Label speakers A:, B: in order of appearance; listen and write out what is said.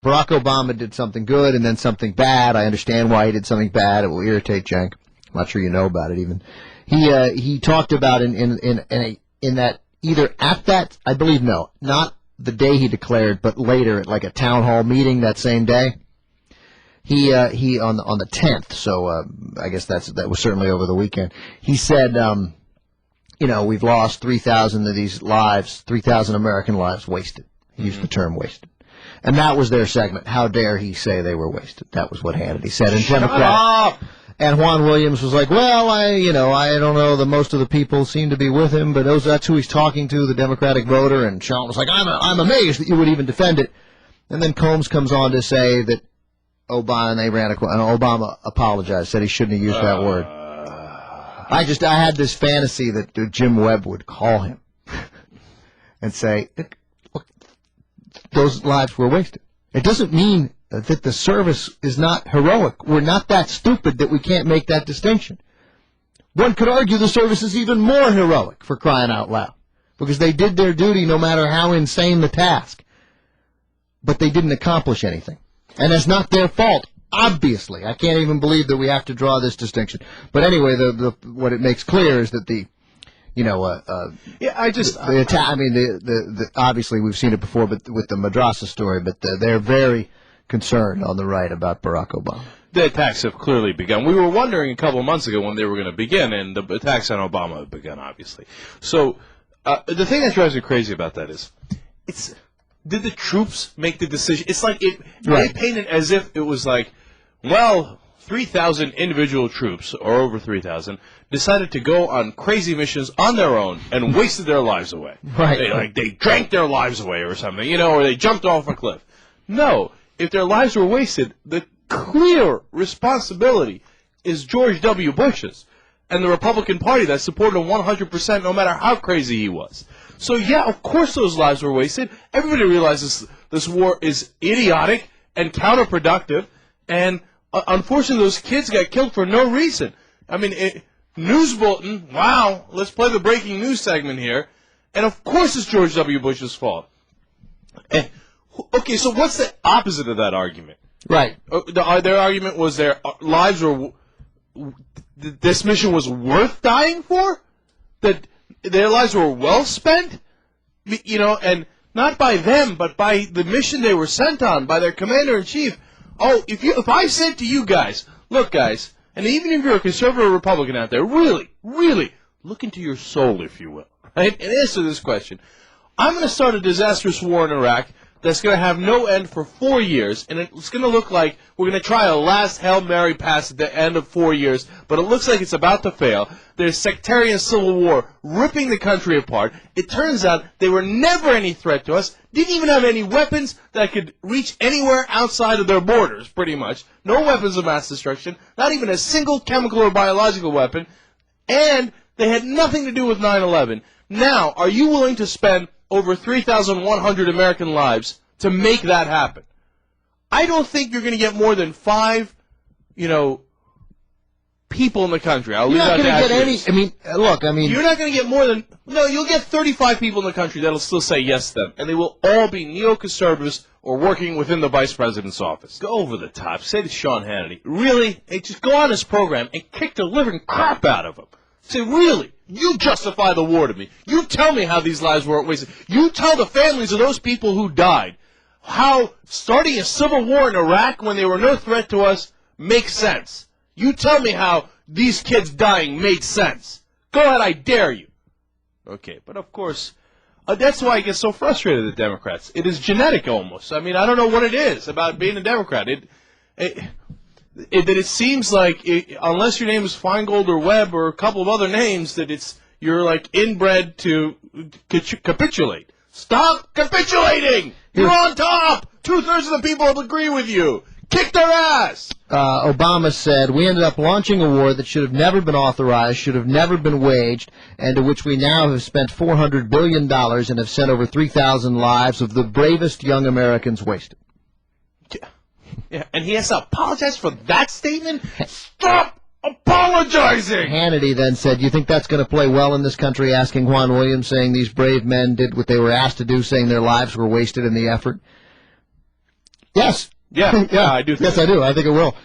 A: Barack Obama did something good and then something bad. I understand why he did something bad. It will irritate Cenk. I'm not sure you know about it even. He talked about in that either at that, I believe, no, not the day he declared, but later at like a town hall meeting that same day. He on the 10th, so I guess that was certainly over the weekend. He said, we've lost 3,000 of these lives, 3,000 American lives wasted. He used the term wasted. And that was their segment. How dare he say they were wasted? That was what Hannity said. And
B: Shut up!
A: And Juan Williams was like, well, I don't know. Most of the people seem to be with him, but that's who he's talking to, the Democratic voter. And Sean was like, I'm amazed that you would even defend it. And then Combs comes on to say that Obama apologized, said he shouldn't have used that word. I had this fantasy that Jim Webb would call him and say, look, those lives were wasted. It doesn't mean that the service is not heroic. We're not that stupid that we can't make that distinction. One could argue the service is even more heroic, for crying out loud, because they did their duty no matter how insane the task. But they didn't accomplish anything. And it's not their fault, obviously. I can't even believe that we have to draw this distinction. But anyway, what it makes clear is that obviously we've seen it before, but with the Madrasa story, but they're very concerned on the right about Barack Obama.
B: The attacks have clearly begun. We were wondering a couple of months ago when they were going to begin, and the attacks on Obama have begun, obviously. So the thing that drives me crazy about that is, did the troops make the decision? It's like they paint it as if it was like, 3,000 individual troops, or over 3,000, decided to go on crazy missions on their own and wasted their lives away.
A: Right.
B: They drank their lives away or something, or they jumped off a cliff. No. If their lives were wasted, the clear responsibility is George W. Bush's and the Republican Party that supported him 100% no matter how crazy he was. So, yeah, of course those lives were wasted. Everybody realizes this war is idiotic and counterproductive, and unfortunately those kids got killed for no reason. I mean, news bulletin, wow, let's play the breaking news segment here, and of course it's George W. Bush's fault. Okay, so what's the opposite of that argument?
A: Right.
B: Their argument was their lives were, this mission was worth dying for? That their lives were well spent? And not by them, but by the mission they were sent on, by their commander-in-chief. Oh, if I said to you guys, look guys, and even if you're a conservative Republican out there, really, really, look into your soul, if you will, right? And answer this question. I'm going to start a disastrous war in Iraq that's going to have no end for 4 years, and it's going to look like we're going to try a last Hail Mary pass at the end of 4 years, but it looks like it's about to fail. There's sectarian civil war ripping the country apart. It turns out they were never any threat to us, didn't even have any weapons that could reach anywhere outside of their borders, pretty much. No weapons of mass destruction, not even a single chemical or biological weapon, and they had nothing to do with 9/11. Now, are you willing to spend over 3,100 American lives to make that happen? I don't think you're going to get more than 5, people in the country. You're not going to get any.
A: You're
B: not going to get more than. No, you'll get 35 people in the country that'll still say yes to them, and they will all be neoconservatives or working within the vice president's office. Go over the top. Say to Sean Hannity, really? Hey, just go on his program and kick the living crap out of him. Say, really? You justify the war to me. You tell me how these lives weren't wasted. You tell the families of those people who died how starting a civil war in Iraq when they were no threat to us makes sense. You tell me how these kids dying made sense. Go ahead, I dare you. Okay, but of course, that's why I get so frustrated with Democrats. It is genetic almost. I mean, I don't know what it is about being a Democrat. It seems like unless your name is Feingold or Webb or a couple of other names, that you're like inbred to capitulate. Stop capitulating! You're on top! 2/3 of the people will agree with you. Kick their ass!
A: Obama said, we ended up launching a war that should have never been authorized, should have never been waged, and to which we now have spent $400 billion and have sent over 3,000 lives of the bravest young Americans wasted.
B: Yeah, and he has to apologize for that statement? Stop apologizing!
A: Hannity then said, you think that's going to play well in this country, asking Juan Williams, saying these brave men did what they were asked to do, saying their lives were wasted in the effort? Yes.
B: Yeah,
A: yeah,
B: I do think
A: Yes, I do. I think it will.